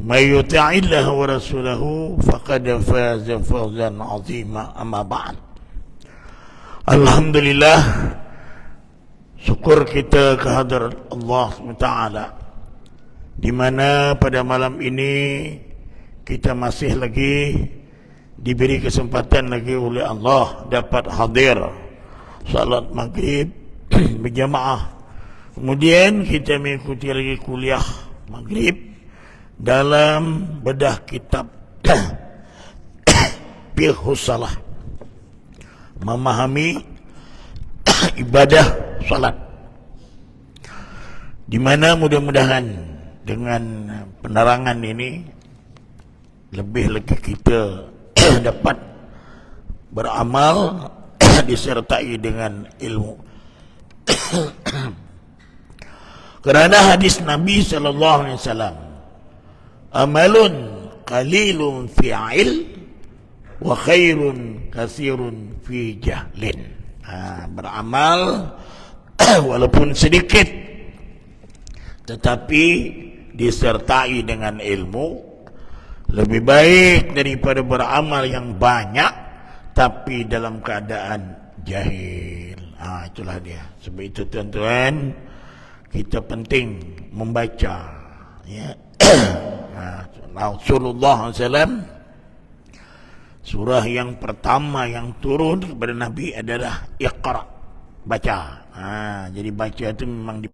may yuti'illah wa rasulahu faqad faza fawzan 'azima. Amma ba'd. Alhamdulillah, syukur kita kehadrat Allah SWT, di mana pada malam ini kita masih lagi diberi kesempatan lagi oleh Allah dapat hadir salat maghrib berjamaah. Kemudian kita mengikuti lagi kuliah maghrib dalam bedah kitab Fiqhus Salah, memahami ibadah salat, di mana mudah-mudahan dengan penerangan ini lebih lagi kita dapat beramal disertai dengan ilmu. Kerana hadis Nabi sallallahu alaihi wasallam, amalun qalilun fi'il wa khairun katsirun fi jahlin. Beramal walaupun sedikit tetapi disertai dengan ilmu lebih baik daripada beramal yang banyak tapi dalam keadaan jahil. Itulah dia. Sebab itu tuan-tuan, kita penting membaca, ya. Rasulullah SAW, surah yang pertama yang turun kepada Nabi adalah Iqra, baca. Jadi baca itu memang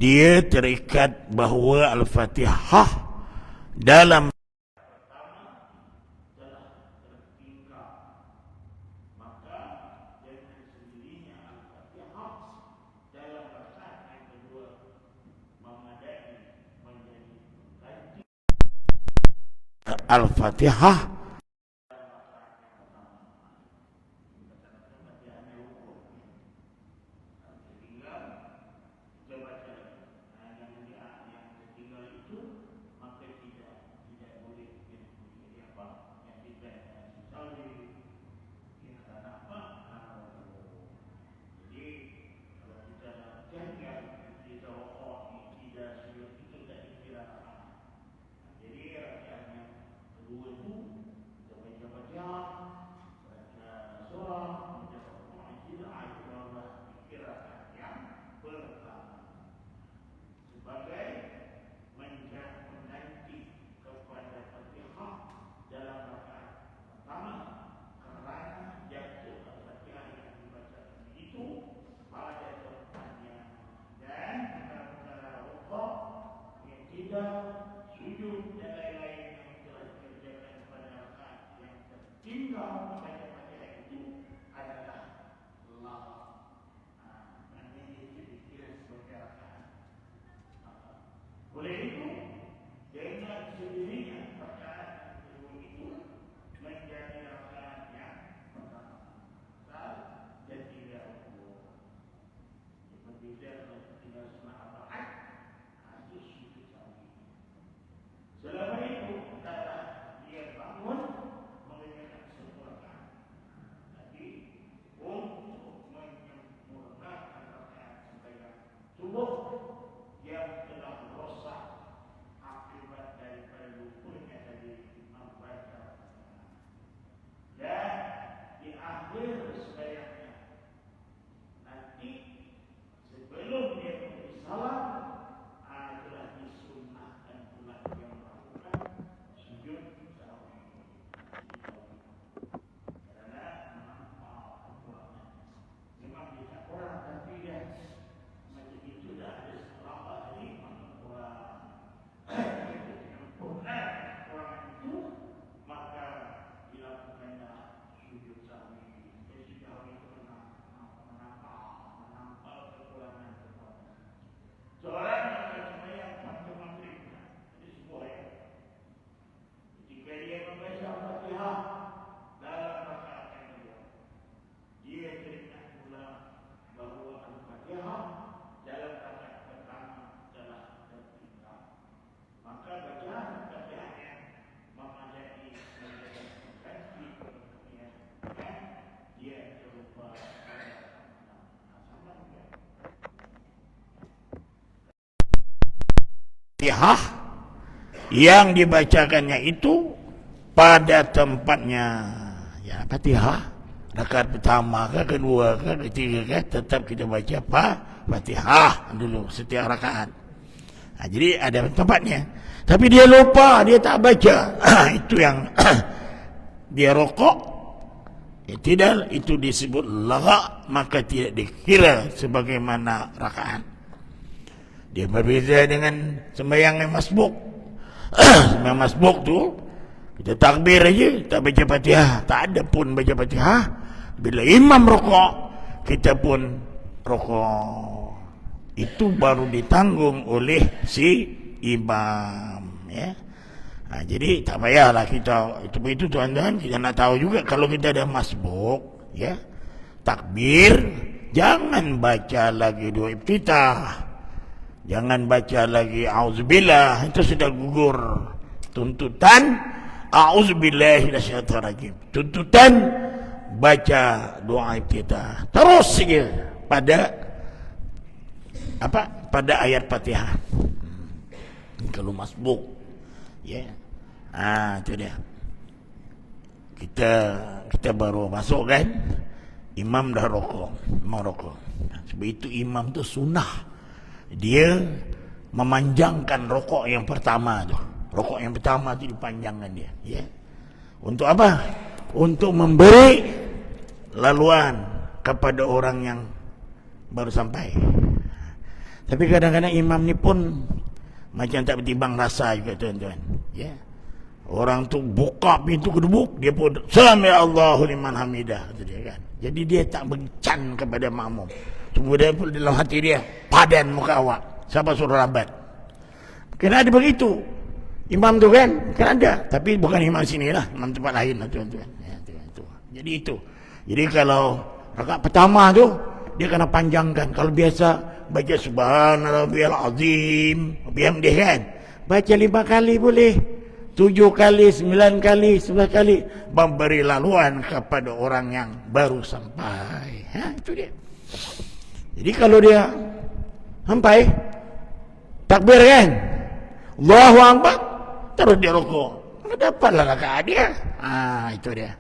dia terikat bahawa Al-Fatihah dalam Al-Fatihah Fatihah yang dibacakannya itu pada tempatnya. Ya, Fatihah rakaat pertama ke kedua ke ketiga ke tetap kita baca Fatihah dulu setiap rakaat. Nah, jadi ada tempatnya. Tapi dia lupa, dia tak baca. Itu yang dia rokok. Tidak, itu disebut lagha, maka tidak dikira sebagaimana rakaat. Dia berbeza dengan sembahyang yang masbuk. Sembahyang masbuk tu kita takbir aja, tak baca Fatihah, tak ada pun baca Fatihah. Bila imam rokok, kita pun rokok. Itu baru ditanggung oleh si imam, ya. Nah, jadi tak payahlah kita itu tuan-tuan, kita nak tahu juga kalau kita ada masbuk, ya. Takbir jangan baca lagi doa iftitah. Jangan baca lagi auzubillah, itu sudah gugur. Tuntutan auzubillahi minasyaitonir rajim. Tuntutan baca doa iftitah. Terus saja pada pada ayat Fatihah. Kalau masbuk, ya. Itu dia. Kita baru masuk kan, imam dah rokok, sebab itu imam tu sunnah. Dia memanjangkan rokok yang pertama tu. Rokok yang pertama tu dipanjangkan dia, ya. Untuk apa? Untuk memberi laluan kepada orang yang baru sampai. Tapi kadang-kadang imam ni pun macam tak bertimbang rasa juga, tuan-tuan, ya. Orang tu buka pintu kedebuk, dia pun Sami Allahu liman hamidah, kata dia kan. Jadi dia tak bercan kepada makmum. Cuma dia pun dalam hati dia, padan muka awak, siapa suruh lambat. Kena ada begitu imam tu kan, kan ada. Tapi bukan imam sini lah, imam tempat lain lah, tuan-tuan, ya, itu. Jadi itu. Jadi kalau rakaat pertama tu dia kena panjangkan. Kalau biasa baca subhanarabbiyal azim, bihamdih kan, baca 5 kali boleh, 7 kali, 9 kali, 11 kali, memberi laluan kepada orang yang baru sampai. Itu dia. Jadi kalau dia sampai takbir kan, Allahu Akbar, terus dia rukuk, dapatlah rakaat dia. Itu dia.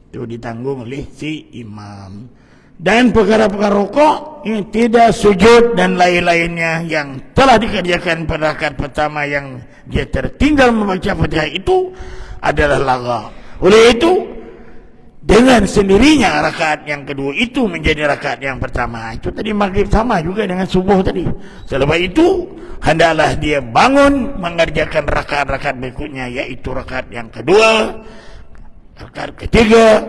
Itu ditanggung oleh si imam. Dan perkara-perkara rukuk yang tidak sujud dan lain-lainnya yang telah dikerjakan pada rakaat pertama yang dia tertinggal membaca Fatihah itu adalah lagha. Oleh itu, dengan sendirinya rakaat yang kedua itu menjadi rakaat yang pertama. Itu tadi maghrib sama juga dengan subuh tadi. Selepas itu hendaklah dia bangun mengerjakan rakaat-rakaat berikutnya, yaitu rakaat yang kedua, rakaat ketiga,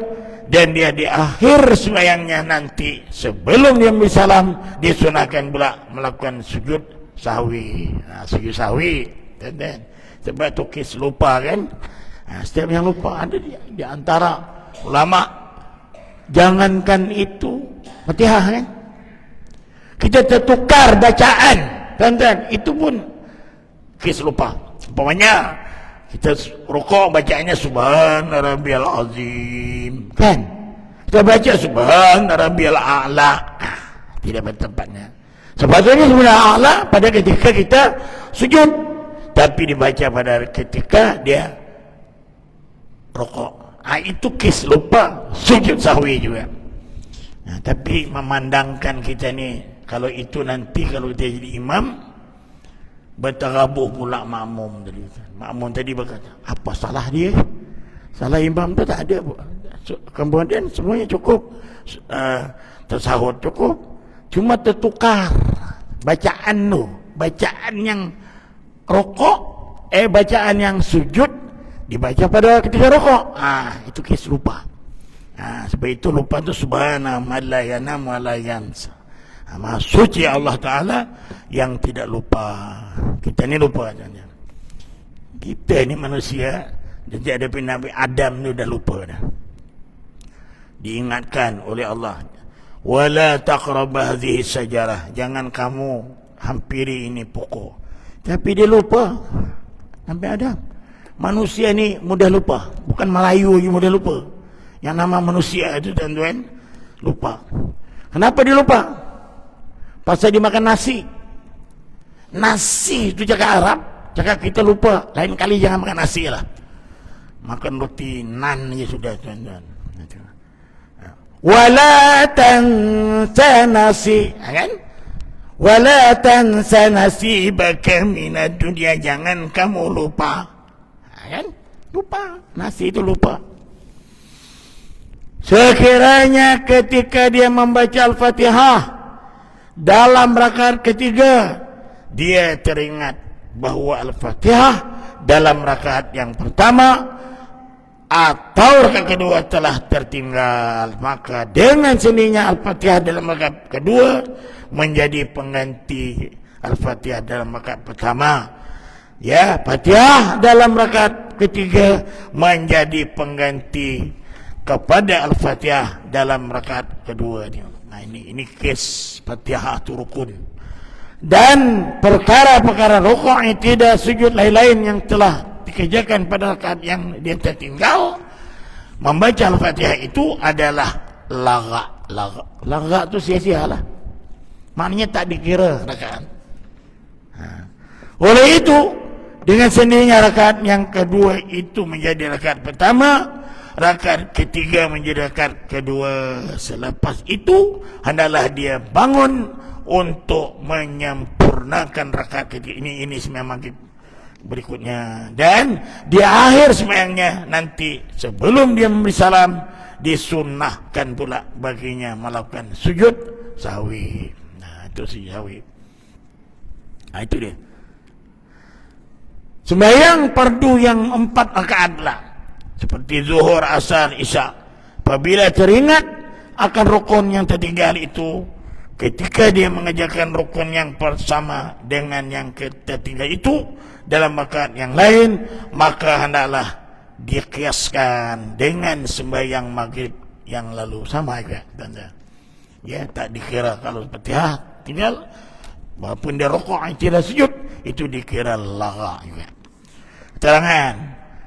dan dia di akhir sembahyangnya nanti sebelum dia bersalam disunahkan pula melakukan sujud sahwi. Sujud sahwi, dan sebab tu kes lupa kan. Setiap yang lupa ada di antara ulama. Jangankan itu Fatihah kan, kita tertukar bacaan, tuan-tuan, itu pun kes lupa. Umpamanya kita rukuk bacaannya subhanarabbiyal azim kan, kita baca subhanarabbiyal a'la, tidak bertempatnya. Sepatutnya subhanarabbiyal a'la pada ketika kita sujud, tapi dibaca pada ketika dia rukuk. Itu kes lupa, sujud sahwi juga. Tapi memandangkan kita ni, kalau itu nanti kalau kita jadi imam, berterabuh pula makmum tadi. Makmum tadi berkata, apa salah dia? Salah imam tu tak ada. Kemudian semuanya cukup, tersahut cukup. Cuma tertukar bacaan tu. Bacaan yang rokok, bacaan yang sujud dibaca pada ketika rokok. Itu kes lupa. Sebab itu lupa tu subhana man la yanam wa la yansa. Maha suci Allah Ta'ala yang tidak lupa. Kita ni lupa saja. Kita ni manusia, jadi ada Nabi Adam ni dah lupa dah. Diingatkan oleh Allah, wala taqrab hadhihi sajarah, jangan kamu hampiri ini pokok. Tapi dia lupa. Nabi Adam. Manusia ni mudah lupa, bukan Melayu je mudah lupa. Yang nama manusia itu, tuan-tuan, Lupa. Kenapa dia lupa? Pasal dia makan nasi. Nasi itu cakap Arab, cakap kita lupa. Lain kali jangan makan nasi lah. Makan roti nan je sudah, tuan-tuan. Wala tansa nasi, kan? Wala tansa nasibaka minad dunya, jangan kamu lupa. Kan? Lupa, nasi itu lupa. Sekiranya ketika dia membaca Al-Fatihah dalam rakaat ketiga, dia teringat bahawa Al-Fatihah dalam rakaat yang pertama atau rakaat kedua telah tertinggal, maka dengan sendirinya Al-Fatihah dalam rakaat kedua menjadi pengganti Al-Fatihah dalam rakaat pertama. Ya, Fatihah dalam rakaat ketiga menjadi pengganti kepada Al-Fatihah dalam rakaat kedua. Nah, ini kes Fatihah itu rukun. Dan perkara-perkara rukuk tidak sujud lain-lain yang telah dikerjakan pada rakaat yang dia tertinggal, membaca Al-Fatihah itu adalah laga itu sia-sia lah, maknanya tak dikira rakaat. Oleh itu dengan sendirinya rakaat yang kedua itu menjadi rakaat pertama, rakaat ketiga menjadi rakaat kedua. Selepas itu hendaklah dia bangun untuk menyempurnakan rakaat ketiga. Ini sembahyang maghrib berikutnya. Dan di akhir sembahyangnya nanti sebelum dia memberi salam, disunnahkan pula baginya melakukan sujud sahwi. Nah, itu sujud sahwi. Nah, itu dia. Sembahyang fardu yang 4 rakaat lah, seperti zuhur, asar, isya. Apabila teringat akan rukun yang tertinggal itu, ketika dia mengerjakan rukun yang bersama dengan yang tertinggal itu dalam rakaat yang lain, maka hendaklah dikiaskan dengan sembahyang maghrib yang lalu. Sama juga, tanda. Ya, tak dikira kalau Fatihah tinggal, walaupun dia rukuk tidak sujud, itu dikira laga juga. Keterangan,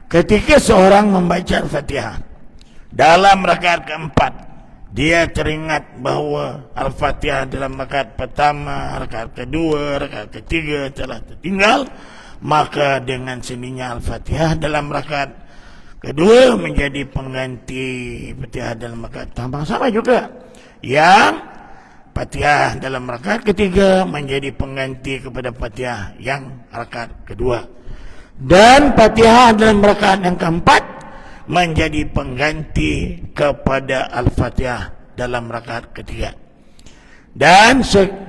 ketika seorang membaca Al-Fatihah dalam rakaat keempat, dia teringat bahawa Al-Fatihah dalam rakaat pertama, rakaat kedua, rakaat ketiga telah tertinggal, maka dengan sendirinya Al-Fatihah dalam rakaat kedua menjadi pengganti Fatihah dalam rakaat pertama. Sama juga yang Fatihah dalam rakaat ketiga menjadi pengganti kepada Fatihah yang rakaat kedua, dan Fatihah dalam rakaat yang keempat menjadi pengganti kepada Al-Fatihah dalam rakaat ketiga. Dan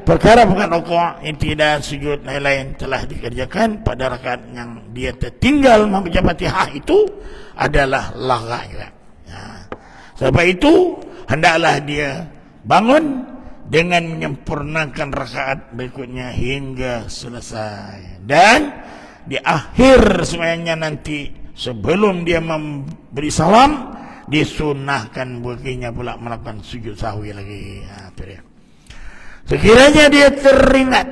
perkara-perkara rukuk yang tidak sujud lain-lain telah dikerjakan pada rakaat yang dia tertinggal membaca Fatihah itu adalah laga. Sebab itu hendaklah dia bangun dengan menyempurnakan rakaat berikutnya hingga selesai. Dan di akhir sembahyangnya nanti sebelum dia memberi salam, disunahkan baginya pula melakukan sujud sahwi lagi. Itu dia. Sekiranya dia teringat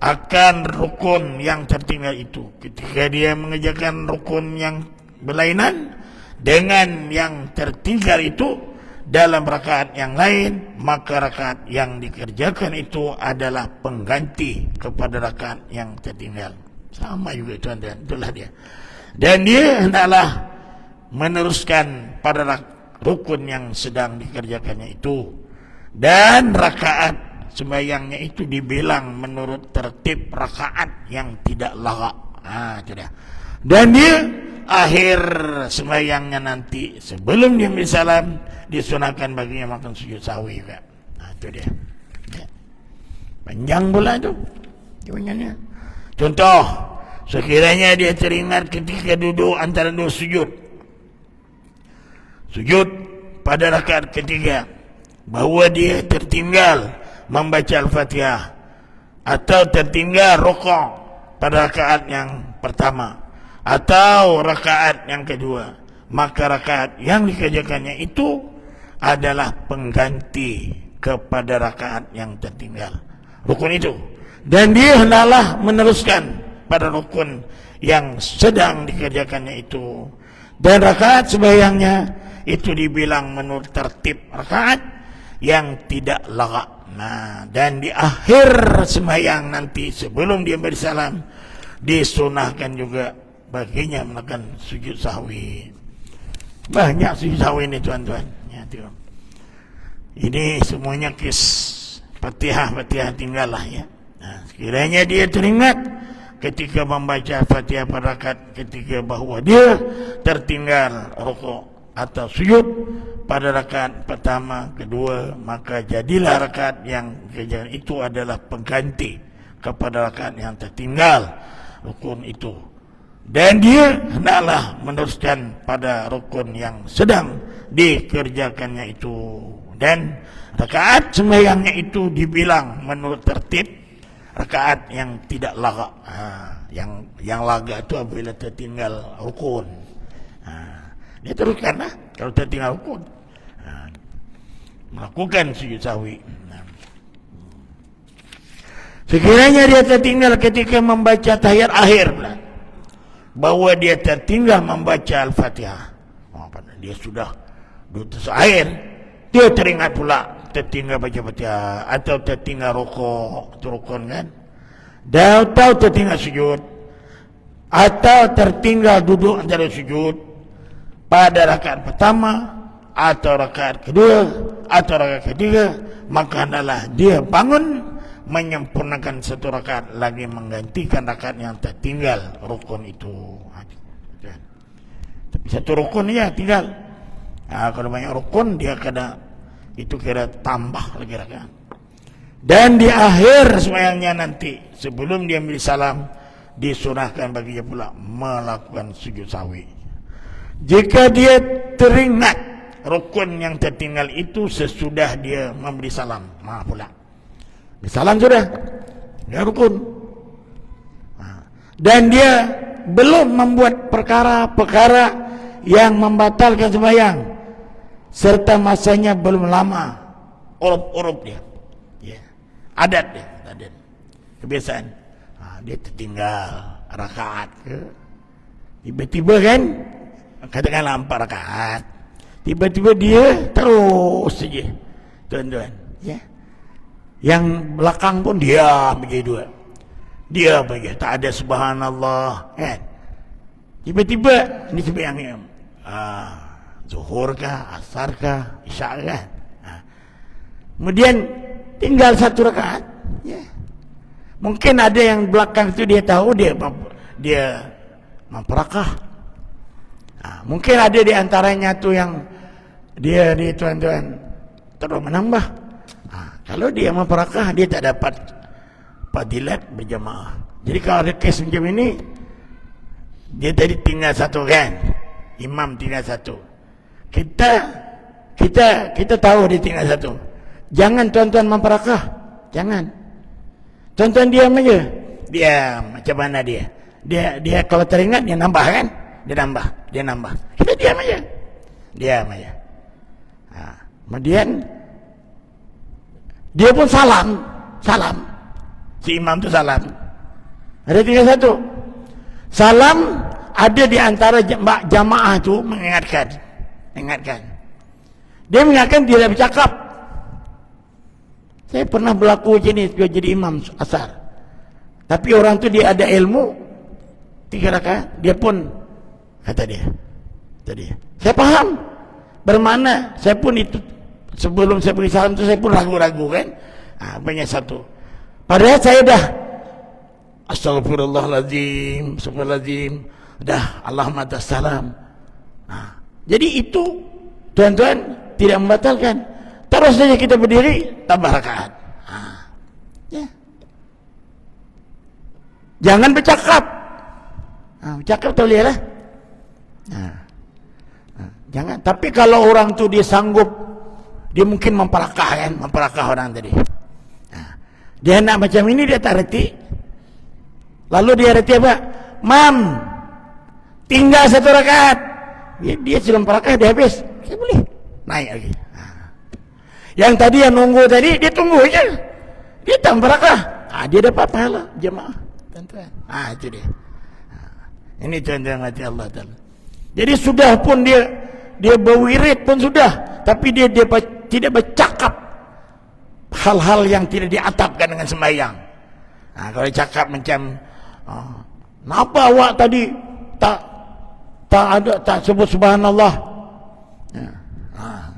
akan rukun yang tertinggal itu, ketika dia mengerjakan rukun yang berlainan dengan yang tertinggal itu dalam rakaat yang lain, maka rakaat yang dikerjakan itu adalah pengganti kepada rakaat yang tertinggal. Sama juga tuan-tuan, itulah dia. Dan dia hendaklah meneruskan pada rukun yang sedang dikerjakannya itu, dan rakaat sembahyangnya itu dibilang menurut tertib rakaat yang tidak laga. Itu dia. Dan dia akhir sembahyangnya nanti sebelum dia memberi salam, disunahkan baginya makan sujud sahwi juga. Itu dia. Ya. Panjang pula itu jawabannya. Contoh, sekiranya dia teringat ketika duduk antara dua sujud pada rakaat ketiga, bahawa dia tertinggal membaca Al-Fatihah atau tertinggal rukuk pada rakaat yang pertama atau rakaat yang kedua, maka rakaat yang dikerjakannya itu adalah pengganti kepada rakaat yang tertinggal rukun itu, dan dia hendaklah meneruskan pada rukun yang sedang dikerjakannya itu, dan rakaat sembahyangnya itu dibilang menurut tertib rakaat yang tidak lagak. Nah, dan di akhir sembahyang nanti sebelum dia bersalam disunahkan juga baginya melakukan sujud sahwi. Banyak sujud sahwi ini tuan-tuan. Ya, tengok. Ini semuanya kis Fatihah tinggal lah ya. Nah, sekiranya dia teringat ketika membaca Fatihah pada rakaat ketika bahawa dia tertinggal rukuk atau sujud pada rakaat pertama, kedua, maka jadilah rakaat yang kejadian itu adalah pengganti kepada rakaat yang tertinggal rukun itu, dan dia hendaklah meneruskan pada rukun yang sedang dikerjakannya itu, dan rakaat sembahyangnya itu dibilang menurut tertib rakaat yang tidak lagak. Yang lagak itu apabila tertinggal rukun. Dia teruskanlah kalau tertinggal rukun, melakukan sujud sahwi. Sekiranya dia tertinggal ketika membaca tahiyat akhir, bahwa dia tertinggal membaca Al-Fatihah, dia sudah duduk akhir, dia teringat pula tertinggal baca Fatihah atau tertinggal rukuk, itu rukun kan, atau tertinggal sujud, atau tertinggal duduk antara sujud pada rakaat pertama atau rakaat kedua atau rakaat ketiga, maka adalah dia bangun menyempurnakan satu rakaat lagi menggantikan rakaat yang tertinggal rukun itu. Tapi satu rukun ya tinggal. Kalau banyak rukun dia kena itu kira tambah lagi rakaat. Dan di akhir sembahyangnya nanti sebelum dia ambil salam disunahkan baginya pula melakukan sujud sahwi. Jika dia teringat rukun yang tertinggal itu sesudah dia memberi salam, pula salam sudah, dia rukun, dan dia belum membuat perkara-perkara yang membatalkan sembahyang, serta masanya belum lama, urup dia, adat kebiasaan, dia tertinggal rakaat, tiba-tiba kan, katakanlah 4 rakaat, tiba-tiba dia terus saja, tuan-tuan, ya. Yang belakang pun diam begitu, dia begitu, tak ada subhanallah, kan? Tiba-tiba ini sembahyangnya, zuhur kah, asar kah, isya kah? Kemudian tinggal 1 rakaat, ya. Mungkin ada yang belakang itu dia tahu dia memperakah. Mungkin ada di antaranya tu yang dia tuan-tuan terus menambah. Kalau dia memperakah, dia tak dapat fadilat berjamaah. Jadi kalau ada kes macam ini, dia tadi tinggal 1 kan, imam tinggal 1. Kita tahu dia tinggal 1. Jangan tuan-tuan memperakah, jangan. Tuan-tuan diam aja. Diam. Macam mana dia? Dia kalau teringat dia nambah kan? Dia nambah. Kita diam aja. Kemudian dia pun salam. Si imam tu salam. Ada tinggal 1. Salam ada di antara jamaah tu mengingatkan. Dia mengingatkan, dia bercakap. Saya pernah berlaku macam ni jadi imam asar. Tapi orang tu dia ada ilmu 3 rakaat, dia pun kata dia tadi, saya faham bermakna, saya pun itu sebelum saya beri salam tu saya pun ragu-ragu kan, banyak 1. Padahal saya dah astagfirullahaladzim, dah Allahumma tassalam. Jadi itu tuan-tuan tidak membatalkan, terus saja kita berdiri tambah rakaat. Ya. Jangan bercakap. Bercakap tak boleh lah. Jangan. Tapi kalau orang tu dia sanggup, dia mungkin memperakah orang tadi. Dia nak macam ini, dia tak reti. Lalu dia reti apa? Mam, tinggal 1 rakaat. Dia sudah memperakah, dia habis. Dia boleh naik lagi. Yang tadi yang nunggu tadi, dia tunggu aja. Dia tak memperakah. Dia dapat pahala jemaah. Tuan-tuan. Itu dia. Ini tuan-tuan hati Allah Ta'ala. Jadi sudah pun dia berwirid pun sudah, tapi dia tidak bercakap hal-hal yang tidak diatapkan dengan sembahyang. Kalau cakap macam, kenapa awak tadi tak sebut subhanallah?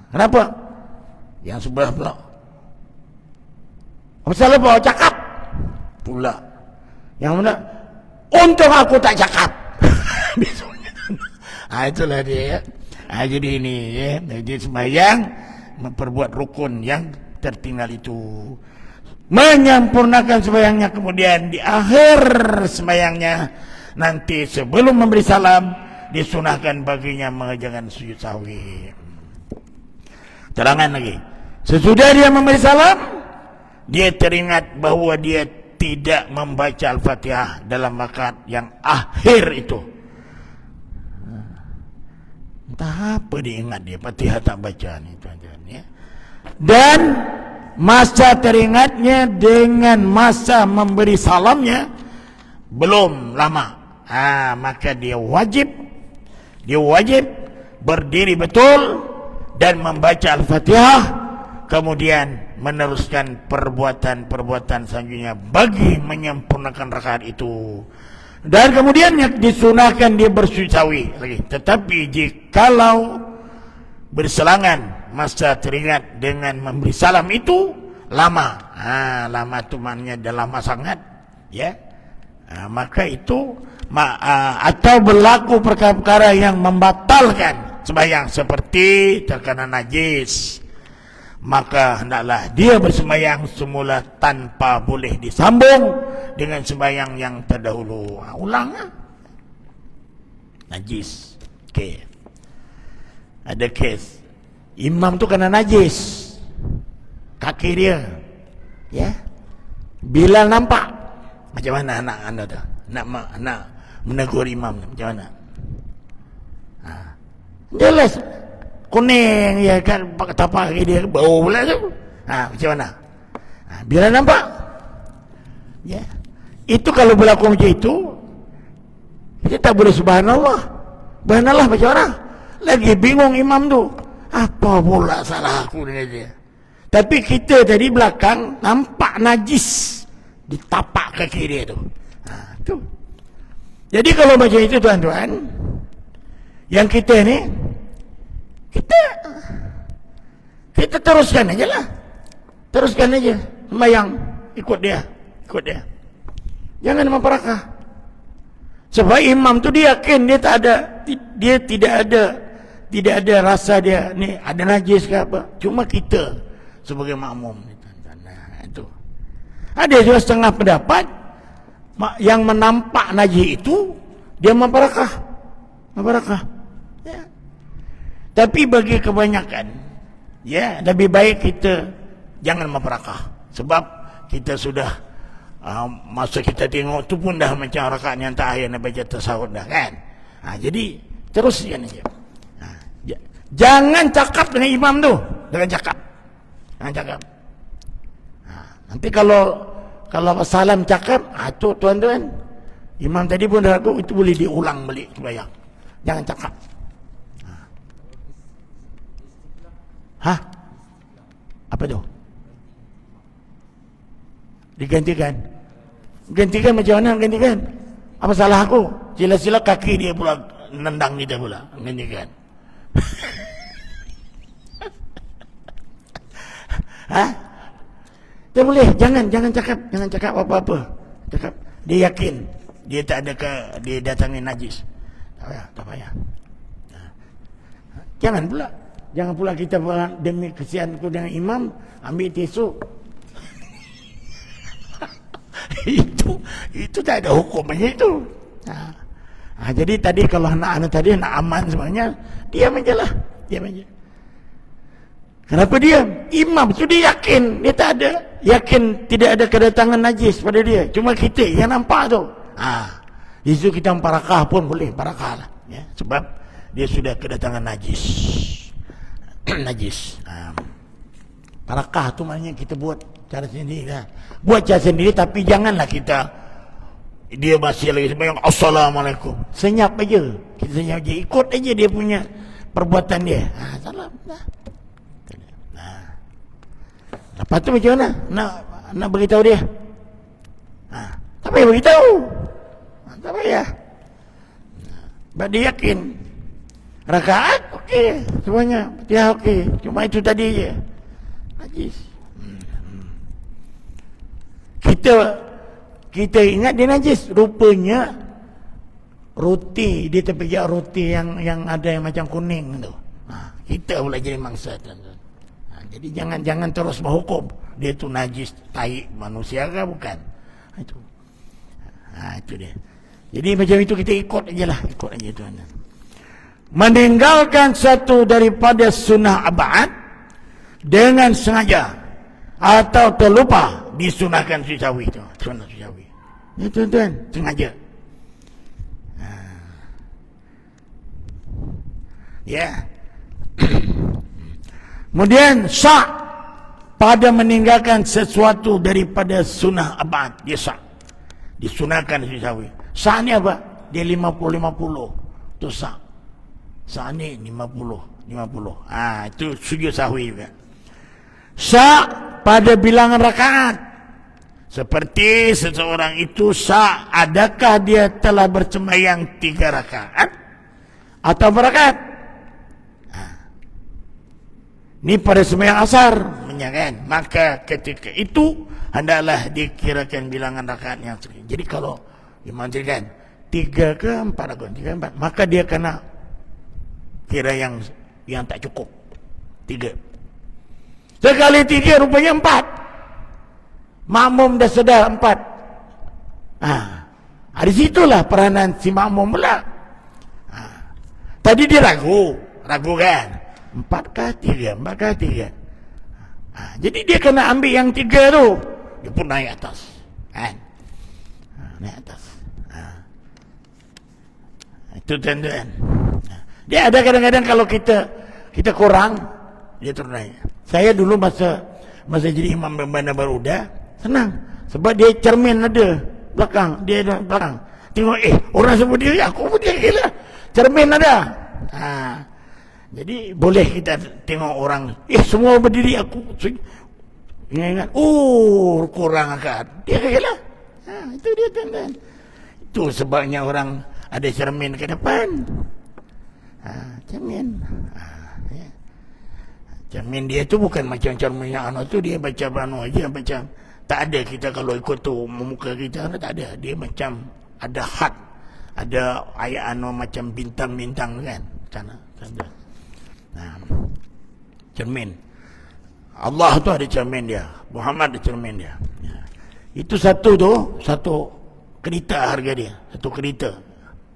Kenapa? Yang sebelah pula, apa salah awak cakap? Pula yang mana, untung aku tak cakap. Itulah dia. Jadi ini ya, jadi sembahyang memperbuat rukun yang tertinggal itu, menyempurnakan sembahyangnya, kemudian di akhir sembahyangnya nanti sebelum memberi salam disunahkan baginya mengerjakan sujud sahwi. Terangan lagi, sesudah dia memberi salam, dia teringat bahawa dia tidak membaca Al-Fatihah dalam rakaat yang akhir itu. Entah apa dia ingat, dia Fatihah tak baca ni tuan-tuan ya. Dan masa teringatnya dengan masa memberi salamnya belum lama, maka dia wajib berdiri betul dan membaca Al-Fatihah, kemudian meneruskan perbuatan-perbuatan selanjutnya bagi menyempurnakan rakaat itu. Dan kemudian disunahkan dia bersujud sahwi lagi. Tetapi jikalau berselangan masa teringat dengan memberi salam itu lama, lama itu maknanya dah lama sangat ya, maka itu atau berlaku perkara-perkara yang membatalkan sembahyang seperti terkena najis, maka hendaklah dia bersembahyang semula tanpa boleh disambung dengan sembahyang yang terdahulu. Ulang najis. Okey, ada kes imam tu kena najis kaki dia ya, Bilal nampak. Macam mana anak anda tu nak menegur imam tu, macam mana? Jelas kuning ya kan, tapak kaki dia bau pula tu. Macam mana? Bilal nampak ya. Itu kalau berlaku macam itu, kita tak boleh subhanallah macam mana? Lagi bingung imam tu, apa pula salah aku dengan dia. Tapi kita tadi belakang nampak najis di tapak kaki dia tu. Tu. Jadi kalau macam itu tuan-tuan, yang kita ni, kita teruskan aja lah, teruskan aja sembahyang, ikut dia. Jangan memperakah. Sebab imam tu dia yakin dia tidak ada rasa dia ni ada najis ke apa. Cuma kita sebagai makmum itu. Ada juga setengah pendapat yang menampak najis itu dia memperakah. Ya. Tapi bagi kebanyakan ya, lebih baik kita jangan memperakah. Sebab kita sudah masa kita tengok tu pun dah macam rakaat yang terakhir nak baca tasawuf dah kan. Jadi teruskan aja. Jangan cakap dengan imam tu, jangan cakap. Nanti kalau salam cakap, tu tuan-tuan, imam tadi pun dah aku, itu boleh diulang balik sembahyang. Jangan cakap. Apa tu? Gantikan macam mana gantikan? Apa salah aku? Sila-sila kaki dia pula nendang kita pula. Gantikan. Tak boleh, jangan cakap apa-apa. Cakap dia yakin dia tak ada dia datangi najis. Tak payah. Jangan pula kita demi kesianku dengan imam ambil tisu. itu tak ada hukum macam itu. Jadi tadi kalau anak tadi nak aman sebenarnya, diam aja. Kenapa diam? Imam tu dia yakin, dia tak ada yakin tidak ada kedatangan najis pada dia. Cuma kita yang nampak tu. Di situ kita memperakah pun boleh, barakah lah ya, sebab dia sudah kedatangan najis. Najis. Barakah tu maknanya kita buat cara sendiri lah. Buat cara sendiri, tapi janganlah dia masih lagi sembahyang assalamualaikum, senyap aja. Kita senyap aja, ikut aja dia punya perbuatan dia. Salam dah. Lepas tu macam mana nak beritahu dia? Tak payah beritahu, tak payah. Sebab dia yakin rakaat okey, semuanya dia okey, cuma itu tadi je najis. Kita ingat dia najis, rupanya roti dia terpijak roti yang ada yang macam kuning tu. Kita pula jadi mangsa tu. Jadi jangan terus menghukum dia tu najis, taik manusia ke bukan. Itu. Itu dia. Jadi macam itu kita ikut aja tuan. Meninggalkan satu daripada sunnah abad dengan sengaja atau terlupa disunahkan sujud sahwi tu. Sunnah sujud sahwi. Ya tuan-tuan, sengaja. Ya. Kemudian sah pada meninggalkan sesuatu daripada sunnah abad, dia sah. Disunahkan sujud sahwi. Sah ni apa? Dia 50-50. Tu sah. Sah ni 50-50. Itu sujud sahwi juga. Sah pada bilangan rakaat. Seperti seseorang itu sah adakah dia telah bersembahyang 3 rakaat atau berakaat. Ini pada sembahyang asar, kan? Maka ketika itu hendaklah dikirakan bilangan rakaat yang sedikit. Jadi kalau imam kan 3 ke 4 rakaat, 3 4, maka dia kena kira yang tak cukup 3. Sekali 3 rupanya 4. Makmum dah sedar 4. Di situlah peranan si makmum pula. Tadi dia ragu kan, 4 kah 3, 4 kah 3. Jadi dia kena ambil yang 3 tu, dia pun naik atas kan. Naik atas. Itu tuan-tuan. Dia ada kadang-kadang kalau kita kurang, dia terus naik. Saya dulu masa jadi imam Bandar Baruda senang, sebab dia cermin ada belakang, dia ada belakang. Tengok orang sebut dia, aku pun dia gila. Cermin ada. Jadi boleh kita tengok orang, semua berdiri, aku ingat, kurang akad. Dia gila. Itu dia tuan-tuan. Itu sebabnya orang ada cermin ke depan. Cermin. Cermin dia tu bukan macam cermin yang tu, dia macam aja, macam tak ada kita kalau ikut tu muka kita, tak ada. Dia macam ada had, ada ayat macam bintang-bintang kan. Sana. Cermin. Allah tu ada cermin dia, Muhammad ada cermin dia. Itu satu kereta harga dia, satu kereta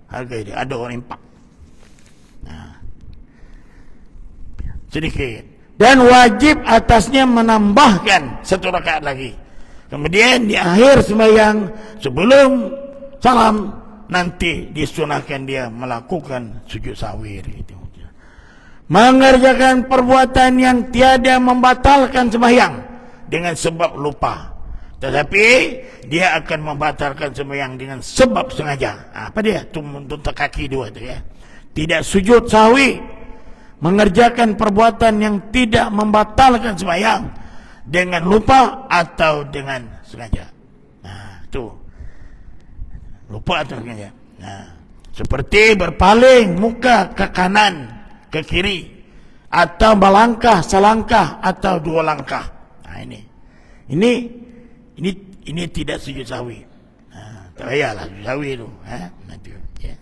harga dia, ada orang impak. Sedikit. Dan wajib atasnya menambahkan 1 rakaat lagi. Kemudian di akhir sembahyang sebelum salam nanti disunahkan dia melakukan sujud sahwi itu. Mengerjakan perbuatan yang tiada membatalkan sembahyang dengan sebab lupa, tetapi dia akan membatalkan sembahyang dengan sebab sengaja. Apa dia? Tuntut kaki 2 tu ya. Tidak sujud sahwi, mengerjakan perbuatan yang tidak membatalkan sembahyang dengan lupa atau dengan sengaja. Itu lupa atau sengaja. Seperti berpaling muka ke kanan, ke kiri, atau melangkah selangkah atau 2 langkah. Ini tidak sujud sahwi. Tak payahlah sujud sahwi tu. Nanti. Ya.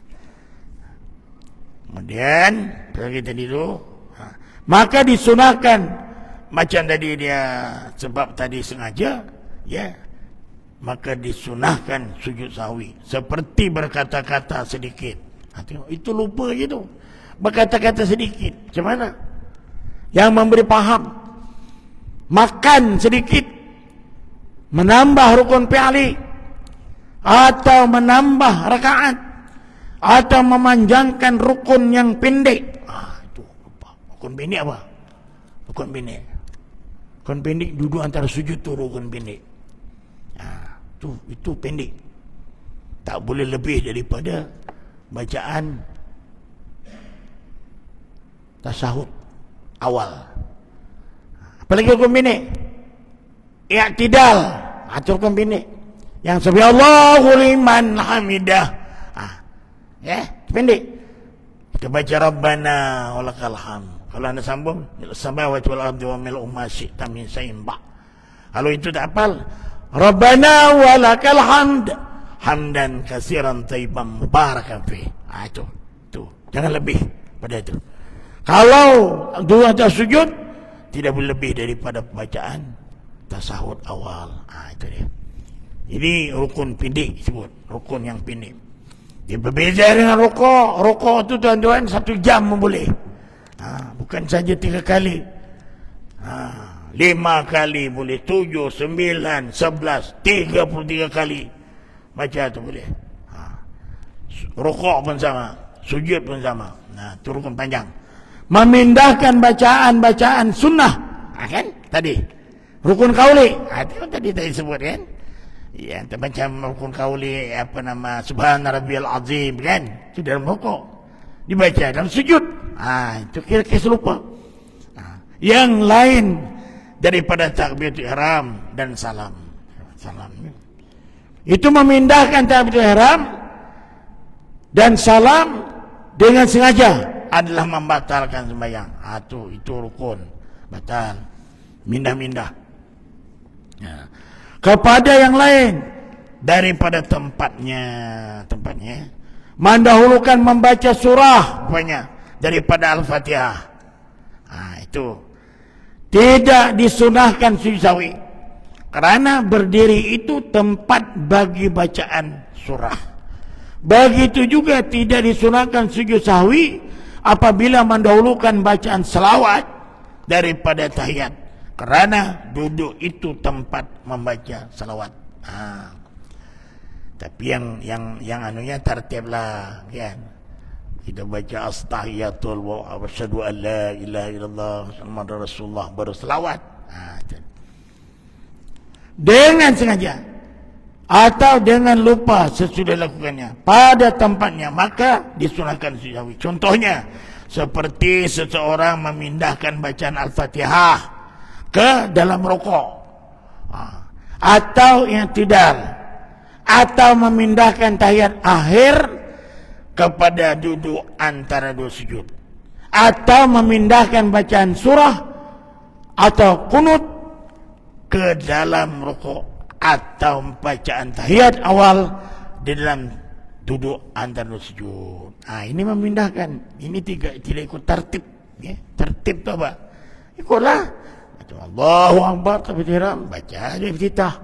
Kemudian kita dulu, maka disunahkan macam tadi dia, sebab tadi sengaja, ya, maka disunahkan sujud sahwi seperti berkata-kata sedikit. Tengok, itu lupa je tu, berkata-kata sedikit. Macam mana? Yang memberi faham, makan sedikit, menambah rukun fi'li, atau menambah rakaat, atau memanjangkan rukun yang pendek. Itu lupa. Rukun pendek apa? Rukun pendek. Rukun pendek duduk antara sujud tu rukun pendek. Itu pendek. Tak boleh lebih daripada bacaan tasyahud awal. Apalagi rukun pendek. i'tidal, rukun pendek. Yang sami Allahu liman hamidah. Pendek. Kita baca Rabbana walakal hamd. Kalau anda sambung, samawati wal ardi wa mil'u ma syi'ta min syai'in ba'. Kalau itu tak hafal, Rabbana walakal hamd, hamdan katsiran thayyiban mubarakan fi. Itu. Jangan lebih pada itu. Kalau dua sujud, tidak boleh lebih daripada bacaan tasahud awal. Itu dia. Ini rukun pendek disebut, rukun yang pendek. Dia berbeza dengan rukuk. Rukuk itu tuan-tuan 1 jam boleh. Bukan saja 3 kali. 5 kali boleh, 7, 9, 11, 33 kali baca tu boleh. Rukuk pun sama, sujud pun sama. Itu rukun panjang. Memindahkan bacaan-bacaan sunnah, kan tadi rukun qauli, itu tadi sebut kan. Ya, macam rukun qauli subhana rabbiyal azim kan, itu dalam rukuk, dibaca dalam sujud. Itu kira-kira serupa. Yang lain daripada takbiratul ihram dan salam. Itu memindahkan takbiratul ihram dan salam dengan sengaja adalah membatalkan sembahyang. Itu rukun batal, mindah-mindah kepada yang lain daripada tempatnya, mendahulukan membaca surah banyak daripada Al-Fatihah. Itu tidak disunahkan sujud sahwi, kerana berdiri itu tempat bagi bacaan surah. Begitu juga tidak disunahkan sujud sahwi apabila mendahulukan bacaan selawat daripada tahiyat, kerana duduk itu tempat membaca selawat. Tapi yang anunya tertib lah kan. Kita baca astahiyatul wa asyhadu an la ilaha illallah Muhammadur Rasulullah baru selawat. Dengan sengaja atau dengan lupa sesudah lakukannya pada tempatnya, maka disunahkan sujud sahwi. Contohnya seperti seseorang memindahkan bacaan Al-Fatihah ke dalam rukuk, atau i'tidal, atau memindahkan tahiyat akhir kepada duduk antara 2 sujud, atau memindahkan bacaan surah atau kunut ke dalam rukuk, atau bacaan tahiyat awal di dalam duduk antara 2 sujud. Ini memindahkan. Ini tidak ikut tertib. Tertib tu apa? Ikutlah. Allahu Akbar takbiratul ihram, baca dia iftitah.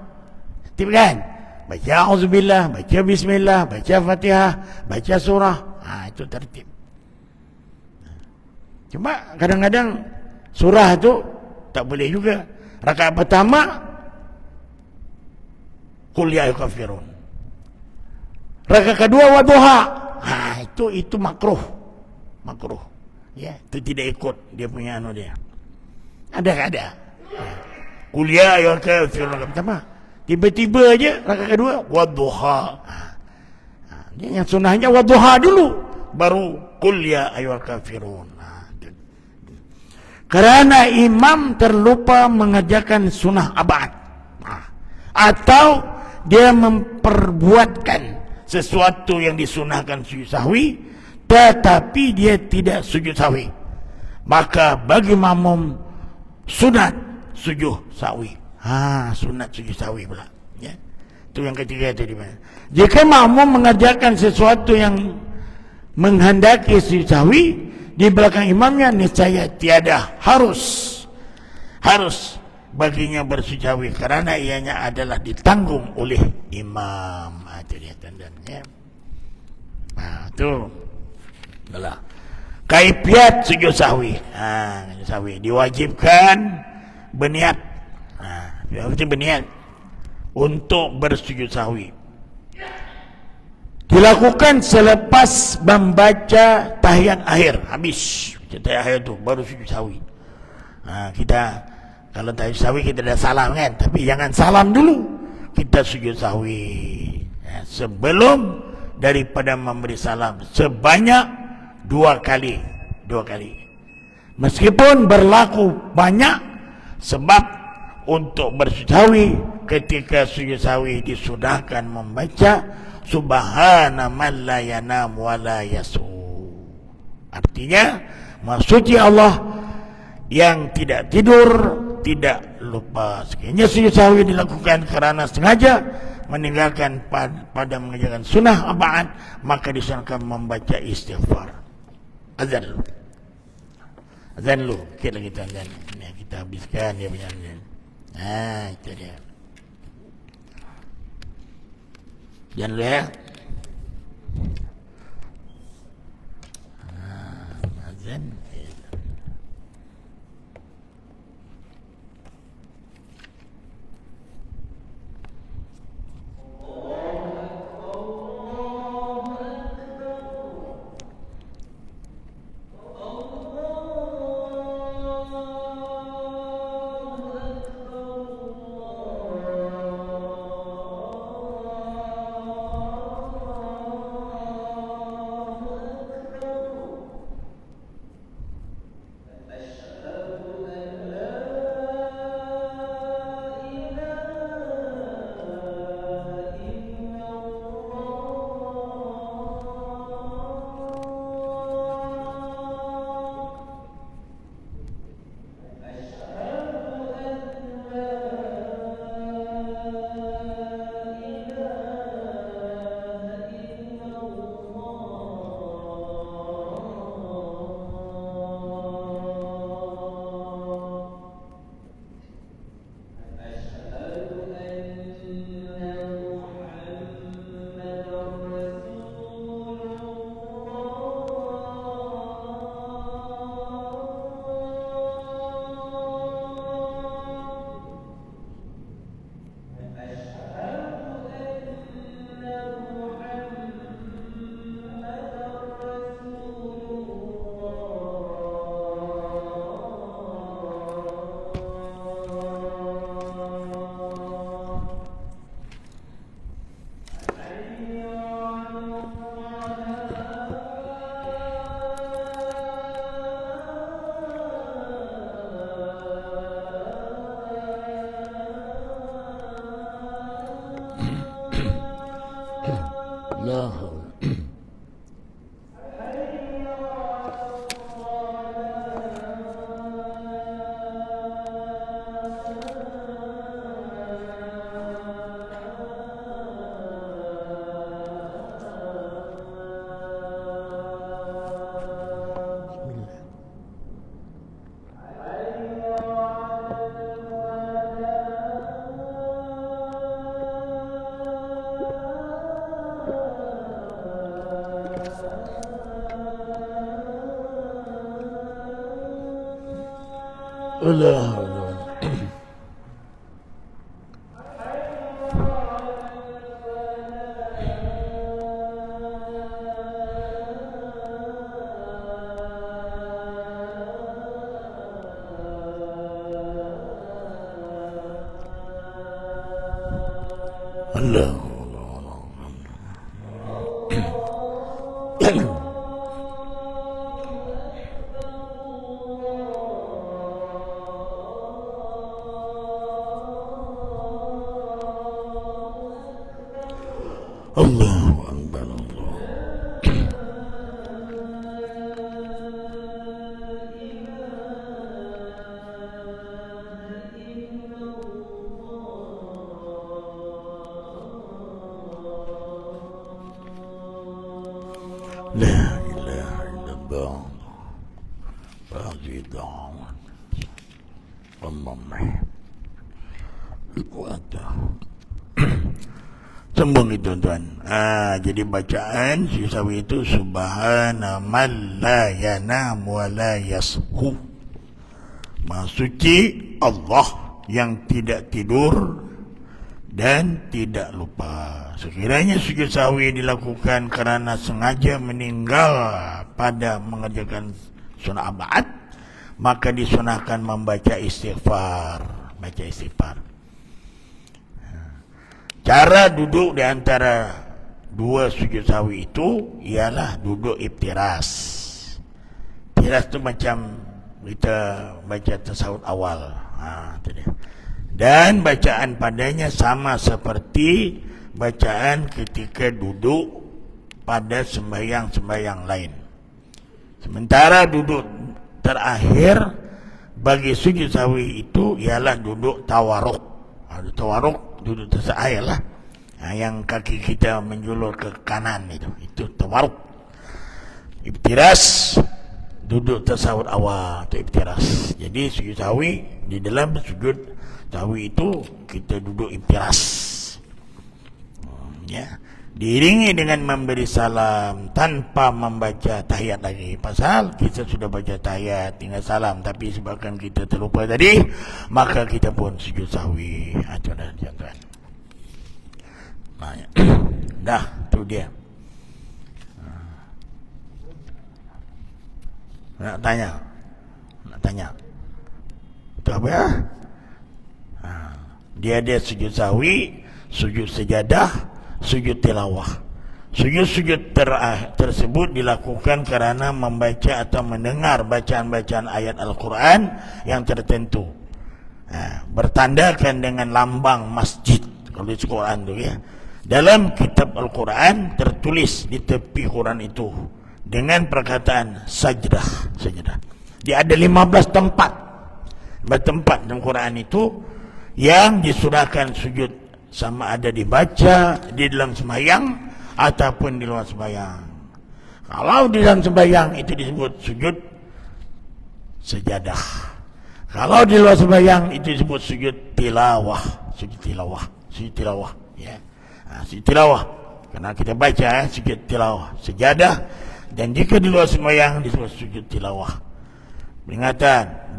Tertib kan? Baca auzubillah, baca bismillah, baca Fatihah, baca surah. Itu tertib. Cuma kadang-kadang surah itu tak boleh juga. Rakaat pertama qul ya ayyuhal kafirun. Rakaat kedua wadduha. Itu makruh. Ya, itu tidak ikut dia punya dia. Ada. Qul ya ayyuhal kafirun rakaat pertama. Tiba-tiba aja rakaat kedua wadduha. Yang sunnahnya wadduha dulu, baru qul ya ayyuhal kafirun. Kerana imam terlupa mengerjakan sunnah abad, atau dia memperbuatkan sesuatu yang disunahkan sujud sahwi tetapi dia tidak sujud sahwi, maka bagi makmum sunat sujud sahwi. Sunat sujud sahwi pula, ya. Itu yang ketiga tadi. Jika makmum mengerjakan sesuatu yang menghendaki sujud sahwi di belakang imamnya, niscaya tiada, harus baginya bersujud sahwi, kerana ianya adalah ditanggung oleh imam. Itu dia tandanya. Itu adalah kaifiat sujud sahwi. Sujud sahwi diwajibkan berniat. Berniat untuk bersujud sahwi. Dilakukan selepas membaca tahiyat akhir, habis tahiyat akhir tu baru sujud sahwi. Kita kalau tahiyat sahwi kita dah salam kan, tapi jangan salam dulu, kita sujud sahwi sebelum daripada memberi salam sebanyak 2 kali. Meskipun berlaku banyak, sebab untuk bersujud sawi. Ketika sujud sawi disunahkan membaca subhana man la yanam wa la yasu. Artinya maksudnya Allah yang tidak tidur, tidak lupa. Sekiranya sujud sawi dilakukan kerana sengaja meninggalkan pada mengerjakan sunnah abad, maka disunahkan membaca istighfar. Azan lu. Azan lu. Sikit lagi kita azan. Ini kita habiskan dia punya azan. Itu dia. Jangan lu ya. Azan. Allah. Allahu Akbar. La ilaha illallah. Fazidun. Allahumma kuatah. Sambung itu tuan. Jadi bacaan Syekh itu subhana man la yanam wa la yashu. Maksudnya Allah yang tidak tidur dan tidak lupa. Sekiranya sujud sahwi dilakukan kerana sengaja meninggal pada mengerjakan sunat abad, maka disunahkan membaca istighfar. Baca istighfar. Cara duduk di antara dua sujud sahwi itu ialah duduk iftiras. Iftiras tu macam kita baca tasawuf awal. Itu dia. Dan bacaan padanya sama seperti bacaan ketika duduk pada sembahyang-sembahyang lain. Sementara duduk terakhir bagi sujud sahwi itu ialah duduk tawaruk. Tawaruk duduk terakhir lah. Yang kaki kita menjulur ke kanan itu tawaruk. Iftiras duduk tasawuf awal, itu iftiras. Jadi sujud sahwi, di dalam sujud sahwi itu kita duduk iftiras. Ya, diiringi dengan memberi salam tanpa membaca tahiyat lagi. Pasal kita sudah baca tahiyat tinggal salam, tapi sebabkan kita terlupa tadi, maka kita pun sujud sahwi. Tuan-tuan. Dah, tu dia. Nak tanya. Itu apa ya? Dia ada sujud sahwi, sujud sejadah, sujud tilawah. Sujud-sujud tersebut dilakukan kerana membaca atau mendengar bacaan-bacaan ayat Al-Quran yang tertentu. Bertandakan dengan lambang masjid. Kalau di Quran tu ya. Dalam kitab Al-Quran tertulis di tepi Quran itu dengan perkataan sajdah. Dia ada 15 tempat dalam Quran itu yang disurahkan sujud, sama ada dibaca di dalam sembahyang ataupun di luar sembahyang. Kalau di dalam sembahyang itu disebut sujud sejadah. Kalau di luar sembahyang itu disebut sujud tilawah. Sujud tilawah ya. Sujud tilawah karena kita baca sujud tilawah, sejadah. Dan jika di luar sembahyang disebut sujud tilawah. Peringatan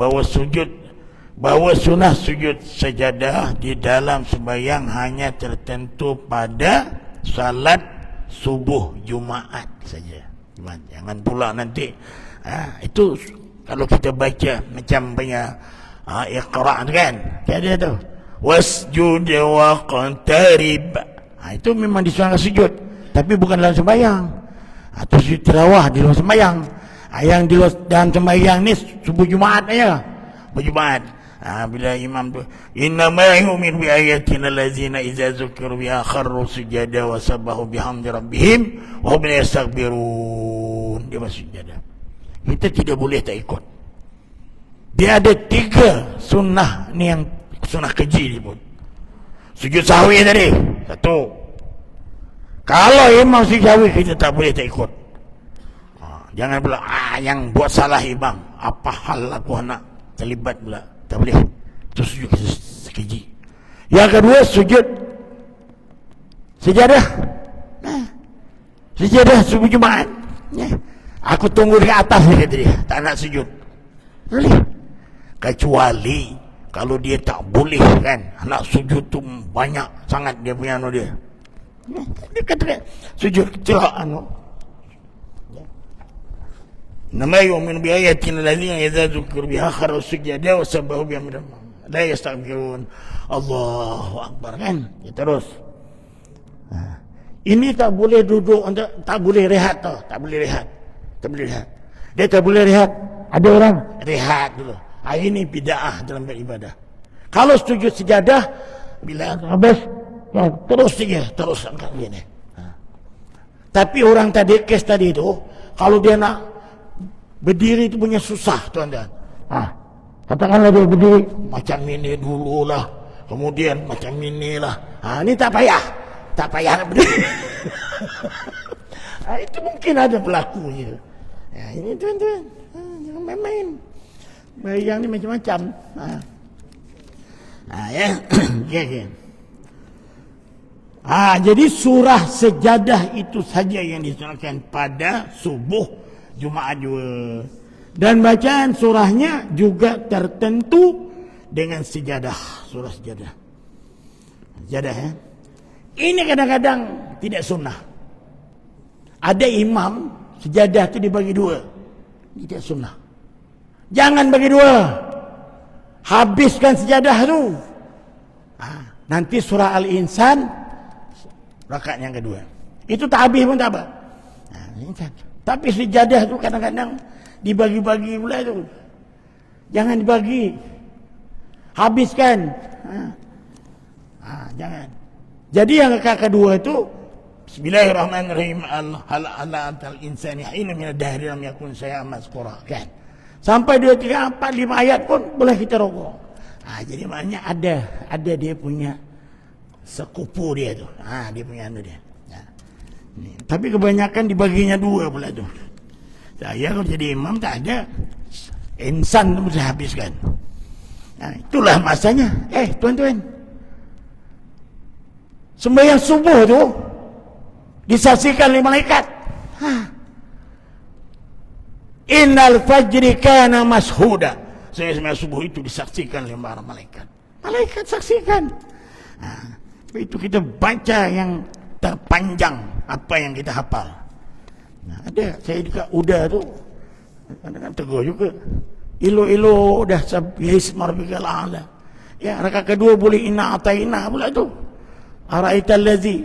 bahawa sunah sujud sejadah di dalam sembahyang hanya tertentu pada salat subuh Jumaat saja. Jangan pula nanti itu kalau kita baca macam punya Iqra' tu kan, ada tu wasjud waqtarib. Itu memang disunahkan sujud, tapi bukan dalam sembahyang. Atau sujud tilawah di luar sembahyang. Yang di luar dalam sembahyang ni subuh Jumaat aja. Berjumaat. Bila imam tu innama yu'minu bi ayatina allazina idza zukiru biha kharru sujada wa sabbahu bihamdi rabbihim wa hum yastaghfirun. Dia masuk sujada. Kita tidak boleh tak ikut. Dia ada 3 sunnah ni, yang sunnah keji disebut. Sujud sahwi tadi. 1. Kalau imam sujud sahwi kita tak boleh tak ikut. Jangan pula yang buat salah imam, apa hal aku nak terlibat pula. Tak boleh. Itu sujud keji. Yang kedua sujud sejadah. Sejadah subuh Jumaat. Aku tunggu di atas dia kata dia. Tak nak sujud. Boleh. Kecuali kalau dia tak boleh kan, nak sujud tu banyak sangat dia punya dia. Dia kata sujud celah nama yu'minu bi ayatina allazina idza dzukira biha kharru sujada wa sabbahu bihamdi la yastaghfirun. Allahu akbar kan. Ya, terus. Ini tak boleh duduk, tak boleh rehat tau. Tak boleh rehat. Dia tak boleh rehat. Ada orang rehat dulu. Ini bid'ah dalam beribadah. Kalau sujud sejadah bila habis ya, terus angkat gini. Tapi orang tadi kes tadi itu kalau dia nak berdiri itu punya susah tuan-tuan. Katakanlah dia berdiri macam ini dululah, kemudian macam inilah. Ini tak payah nak berdiri. Itu mungkin ada pelakunya. Ini tuan-tuan, jangan main-main. Bayang ni macam-macam. Ya. Okay. Jadi surah sejadah itu saja yang disunahkan pada subuh Jumaat juga. Dan bacaan surahnya juga tertentu dengan sejadah. Surah sejadah. Sejadah ya. Ini kadang-kadang tidak sunnah. Ada imam sejadah itu dibagi 2. Tidak sunnah. Jangan bagi 2. Habiskan sejadah tu. Nanti surah Al-Insan rakaat yang kedua. Itu tak habis pun tak apa. Tapi sejadah tu kadang-kadang dibagi-bagi pula tu. Jangan dibagi. Habiskan. Jangan. Jadi yang rakaat kedua itu Bismillahirrahmanirrahim. Allah al-insani hina min ad-dahri lam yakun syai'an mazkura, kan. Sampai 2 3 4 5 ayat pun boleh kita rokok. Jadi maknanya ada dia punya sekupu dia tu. Dia punya anu dia. Tapi kebanyakan dibaginya 2 pula tu. Saya kalau jadi imam tak ada, insan tu mesti habiskan. Itulah masanya. Tuan-tuan, sembahyang subuh tu disaksikan oleh malaikat. Innal fajri kana mashuda. Sembahyang subuh itu disaksikan oleh para malaikat. Malaikat saksikan. Itu kita baca yang terpanjang apa yang kita hafal. Ada saya dekat Uda tu kadang-kadang tegur juga. Ilo dah sampai isma rabbikal a'la. Ya, rakaat kedua boleh inna ataina pula tu. Ara'aital ladzi.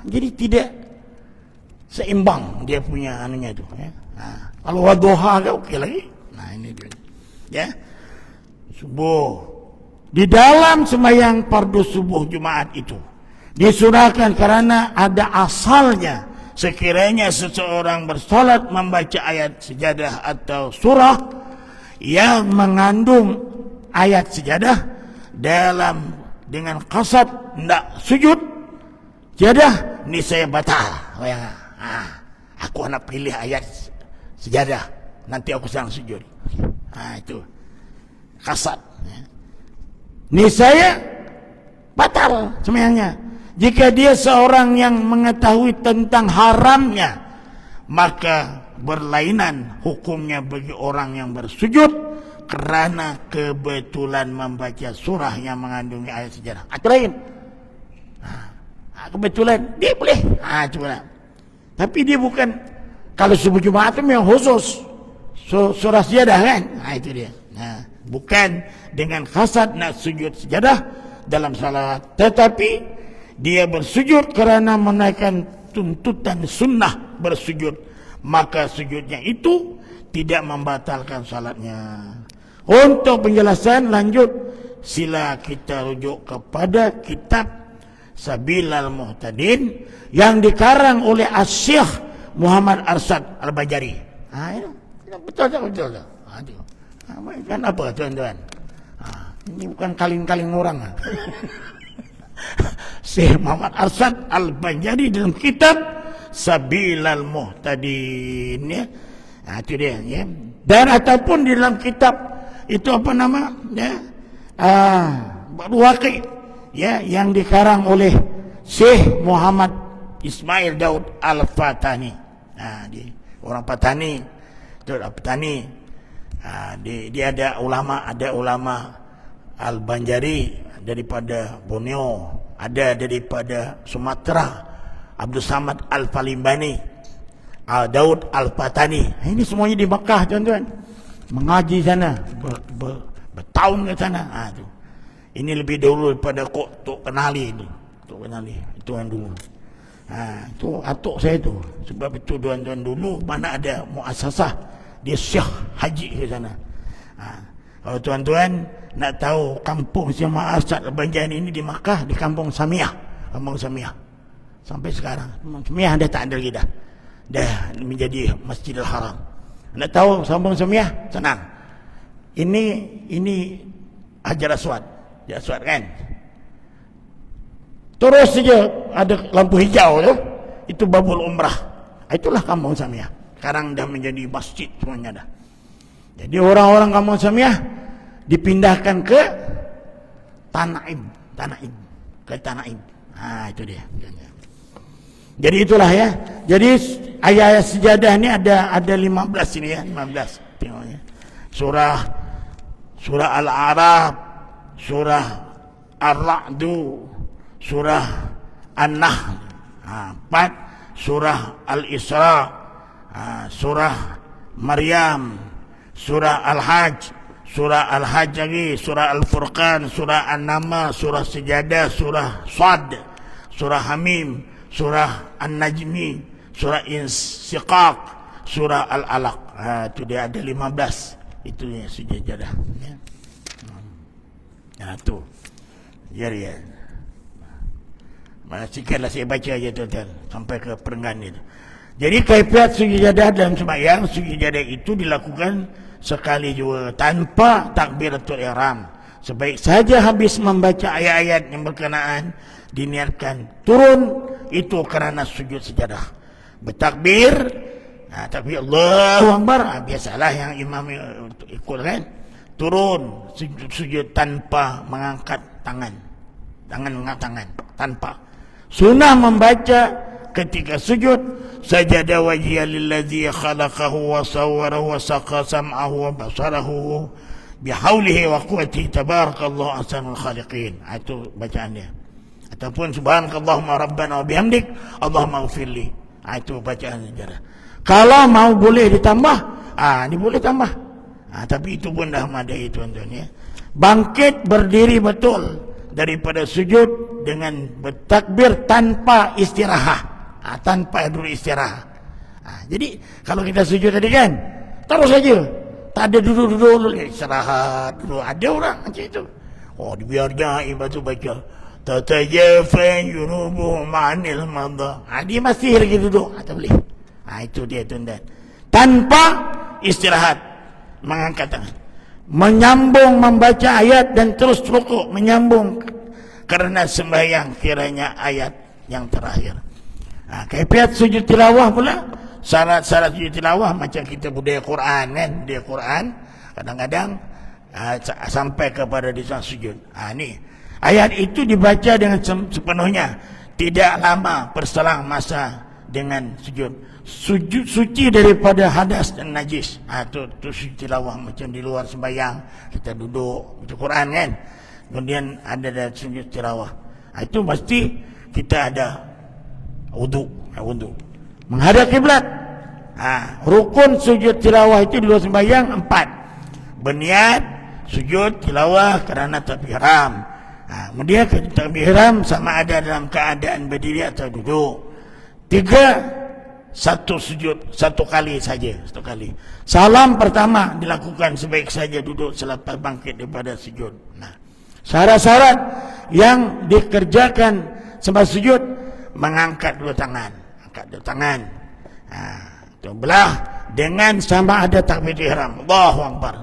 Jadi tidak seimbang dia punya anunya tu, ya. Kalau wadduha ke okey lagi. Ini dia. Ya. Subuh. Di dalam sembahyang fardu subuh Jumaat itu disunahkan kerana ada asalnya, sekiranya seseorang bersolat membaca ayat sejadah atau surah yang mengandung ayat sejadah dengan qasad hendak sujud sejadah, ni saya batal. Aku nak pilih ayat sejadah, nanti aku sedang sujud. Itu qasad. Ni saya batal sembahyangnya. Jika dia seorang yang mengetahui tentang haramnya, maka berlainan hukumnya bagi orang yang bersujud kerana kebetulan membaca surah yang mengandung ayat sejarah. Itu lain. Kebetulan dia boleh. Cuba. Tapi dia bukan, kalau subuh Jumaat itu memang khusus surah sejadah, kan? Itu dia. Bukan dengan khasad nak sujud sejadah dalam salat, tetapi dia bersujud kerana menaikkan tuntutan sunnah bersujud, maka sujudnya itu tidak membatalkan salatnya. Untuk penjelasan lanjut, sila kita rujuk kepada kitab Sabilal Muhtadin yang dikarang oleh Asy-Syaikh Muhammad Arsyad Al-Banjari. Betul. Kan apa tuan-tuan? Ini bukan kaling-kaling orang. Syekh Muhammad Arsyad Al-Banjari dalam kitab Sabilal Muhtadin, ya. Itu dia, ya. Dan ataupun di dalam kitab itu apa nama, ya, Waqi, ya, yang dikarang oleh Syekh Muhammad Ismail Daud Al-Fatani. Dia orang Patani, petani. Dia ada ulama Al-Banjari daripada Borneo, ada daripada Sumatera, Abdul Samad Al-Falimbani, Daud Al-Fatani. Ini semuanya di Makkah, tuan-tuan. Mengaji sana, bertahun ke sana. Ini lebih dahulu daripada Tok Kenali itu. Tok Kenali itu yang dulu. Itu atuk saya tu. Sebab itu tuan-tuan dulu mana ada muasasah, dia syekh haji ke sana. Kalau tuan-tuan nak tahu kampung Syekh Muhammad Arsyad Al-Banjari ini di Makkah, di Kampung Samiah. Kampung Samiah. Sampai sekarang Kampung Samiah dah tak ada lagi dah. Dah menjadi Masjidil Haram. Nak tahu Kampung Samiah? Senang. Ini Hajar Aswad. Hajar Aswad, kan? Terus saja ada lampu hijau tu, itu Babul Umrah. Itulah Kampung Samiah. Sekarang dah menjadi masjid semuanya dah. Jadi orang-orang Kampung Samiah dipindahkan ke Tanaim. Ke Tanaim. Itu dia. Jadi itulah, ya. Jadi ayat-ayat sejadah ni ada 15 ini, ya, 15. Tengoknya. Surah Al-A'raf, surah Ar-Ra'du, surah An-Nahl, 4, surah Al-Isra, surah Maryam, surah Al-Hajj, surah Al-Hajj lagi, surah Al-Furqan, surah An-Naml, surah Sejadah, surah Sad, surah Hamim, surah An-Najmi, surah Insyiqaq, surah Al-Alaq. Itu dia ada 15. Itu yang sejadah, ya. Tu. Jadi ya. Sikitlah saya baca aja tuan-tuan sampai ke perenggan itu. Jadi kaifiat sujud jadah dalam sembahyang, sujud jadah itu dilakukan sekali juga tanpa takbiratul ihram. Sebaik saja habis membaca ayat-ayat yang berkenaan diniatkan turun itu kerana sujud sejadah. Bertakbir, takbir Allahu Akbar, biasalah yang imam ikut kan. Turun sujud tanpa mengangkat tangan. Mengangkat tangan tanpa. Sunnah membaca ketika sujud sajada wajhiya lillazi khalaqahu wa sawwarahu wa saqa sam'ahu wa basarahu bihaulihi wa quwwatihi tabarakallahu ahsanul khaliqin. Itu bacaannya. Ataupun subhanakallahumma rabbana wa bihamdik Allahumma ighfirli. Itu bacaan sejarah. Kalau mau boleh ditambah, ini boleh tambah. Tapi itu pun dah madai tuan-tuan ya. Bangkit berdiri betul daripada sujud dengan bertakbir tanpa istirahat. Tanpa dulu istirahat. Jadi kalau kita sujud tadi kan, terus saja. Tak ada duduk-duduk istirahat dulu. Ada orang macam itu. Dibiarnya imam tu baca tatajafa junubuhum 'anil madha. Dia masih lagi duduk. Tak boleh. Itu dia tuan-tuan. Tanpa istirahat, mengangkat tangan, menyambung membaca ayat dan terus rukuk, menyambung kerana sembahyang kiranya ayat yang terakhir. Kaifiat sujud tilawah pula, syarat-syarat sujud tilawah macam kita budaya Quran kan, budaya Quran kadang-kadang sampai kepada di sana sujud. Ni ayat itu dibaca dengan sepenuhnya, tidak lama berselang masa dengan sujud. Sujud suci daripada hadas dan najis. Tu sujud tilawah macam di luar sembahyang kita duduk baca Quran kan. Kemudian ada sujud tilawah. Itu pasti kita ada wudu. Menghadap kiblat. Rukun sujud tilawah itu di luar sembahyang 4. Berniat sujud tilawah kerana takbir ihram. Kemudian takbir ihram sama ada dalam keadaan berdiri atau duduk. 3. Satu sujud, satu kali saja. Salam pertama dilakukan sebaik saja duduk selepas bangkit daripada sujud. Syarat-syarat yang dikerjakan sembah sujud, mengangkat dua tangan. Belah dengan sama ada takbir ihram. Allahu Akbar.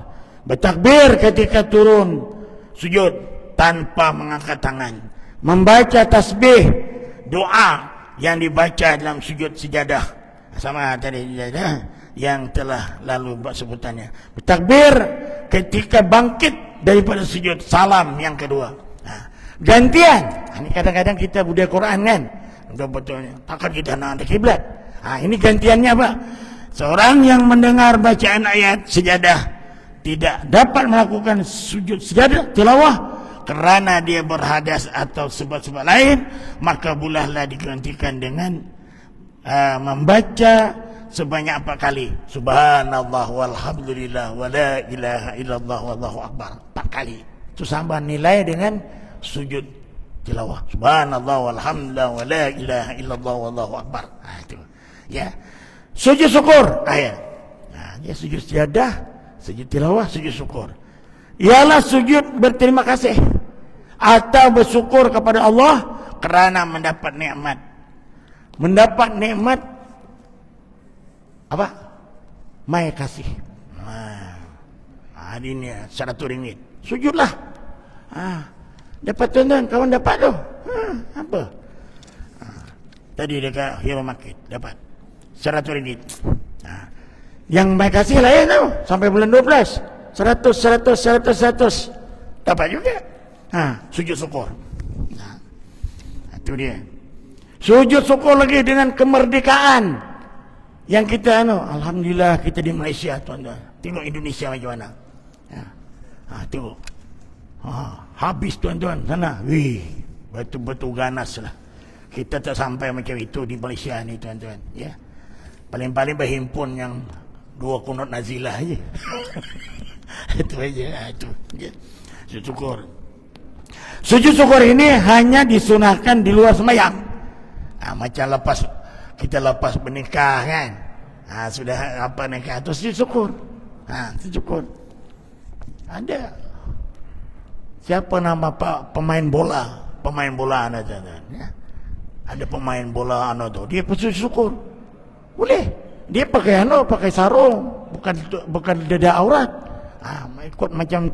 Bertakbir ketika turun sujud tanpa mengangkat tangan. Membaca tasbih, doa yang dibaca dalam sujud sejadah. Sama tadi yang telah lalu buat sebutannya. Bertakbir ketika bangkit daripada sujud, salam yang kedua. Gantian. Ini kadang-kadang kita budaya Quran kan, betul-betulnya takkan kita nak ada kiblat. Ini gantiannya apa? Seorang yang mendengar bacaan ayat sejadah tidak dapat melakukan sujud sejadah tilawah kerana dia berhadas atau sebab-sebab lain, maka bulahlah digantikan dengan membaca sebanyak 4 kali. Subhanallah walhamdulillah wala ilaha illallah wallahu akbar. 4 kali. Itu sama nilai dengan sujud tilawah. Subhanallah walhamdulillah wala ilaha illallah wallahu akbar. Itu. Ya. Sujud syukur. Ya sujud sejadah, sujud tilawah, sujud syukur. Ialah sujud berterima kasih atau bersyukur kepada Allah kerana mendapat nikmat. Mendapat nikmat apa? Mai kasih. Ini RM100. Sujudlah. Dapat tuan-tuan, kawan dapat tu. Apa? Tadi dekat Hero Market dapat RM100. Yang mai kasih lain tu sampai bulan 12. 100 dapat juga. Sujud syukur. Itu dia. Sujud syukur lagi dengan kemerdekaan yang kita alhamdulillah kita di Malaysia tuan-tuan. Tengok Indonesia macam mana. Tengok. Habis tuan-tuan sana. Betul-betul ganas lah. Kita tak sampai macam itu di Malaysia ni tuan-tuan. Ya. Paling-paling berhimpun yang 2 kunut nazilah je. Itu aja. Itu. Ya. Sujud syukur. Sujud syukur ini hanya disunahkan di luar sembahyang. Macam kita lepas bernikah kan, sudah nikah tu sujud syukur. Sujud syukur ada siapa nama Pak pemain bola anak ya. Ada pemain bola anak tu, dia sujud syukur. Boleh. Dia pakai pakai sarung, bukan dada aurat. Ikut macam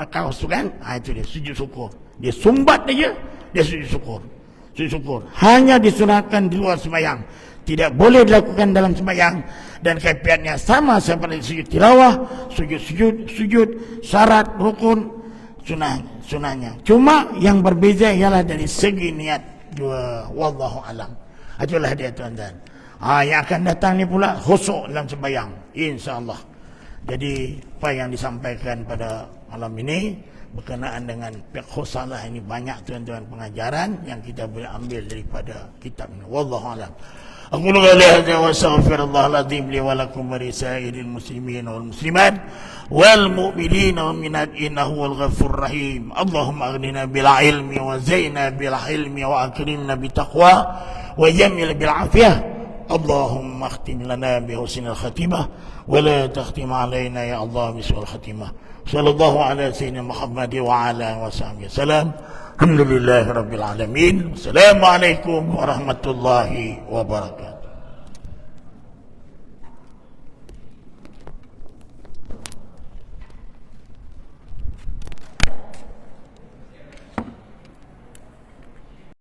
kaos tu kan. Itu dia sujud syukur. Dia sumbat dia sujud syukur. Sujud syukur hanya disunatkan di luar sembahyang, tidak boleh dilakukan dalam sembahyang, dan kaifiatnya sama seperti sujud tilawah, sujud syarat, rukun, sunahnya. Cuma yang berbeza ialah dari segi niat. Wallahu alam. Itulah dia tuan-tuan. Yang akan datang ni pula khusyuk dalam sembahyang, insya-Allah. Jadi apa yang disampaikan pada malam ini berkenaan dengan fiqh salah ini, banyak tuan-tuan pengajaran yang kita boleh ambil daripada kitab ini. Wallahu a'lam. Aku qali hadza wa astaghfirullah al-azim li wa lakum wa lisairil muslimin wal muslimat wal mu'minina wal mu'minat innahu wal ghafurur rahim. Allahumma aghnina bil ilmi wa zaina bil hilmi wa akrimna bit taqwa wa jamil bil afiyah. اللهم اختم لنا بحسن الختمة ولا تختم علينا يا الله بسوء الختمة. صلى الله على سيدنا محمد وعلى آله وصحبه وسلم. الحمد لله رب العالمين. السلام عليكم ورحمة الله وبركاته.